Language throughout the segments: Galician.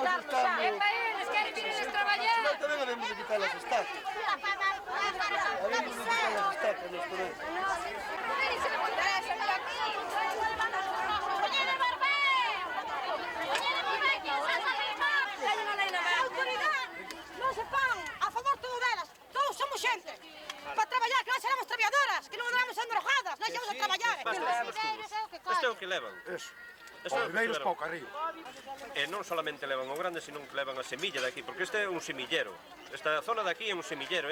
quitar os cambios. É para eles, queren vir eles traballar. Non tamén habemos de quitar as estacas. Habemos de quitar as estacas dos toreros. Non se pon a favor todo delas. Todos somos xente. Para traballar, que nós seremos traballadoras, que non andamos endrogadas, nós íamos a traballar. Isto é o que levan. Eso. Isto é o Os que viveiros levan. para o carril. E non solamente levan o grande, sino que levan a semilla de aquí, porque este é un semillero. Esta zona de aquí é un semillero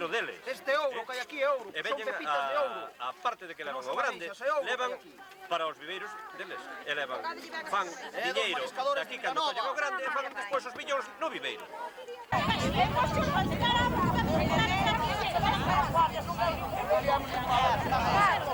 deles. Este ouro que hai aquí é ouro, E son veñen pepitas de ouro. a parte de que levan o grande, Marisas, é ouro levan que hai aquí. para os viveiros deles. E levan, fan dos viñeiro mariscadores de aquí de cando Vilanova. collen o grande, e fan despois os viños no viveiro. Vamos a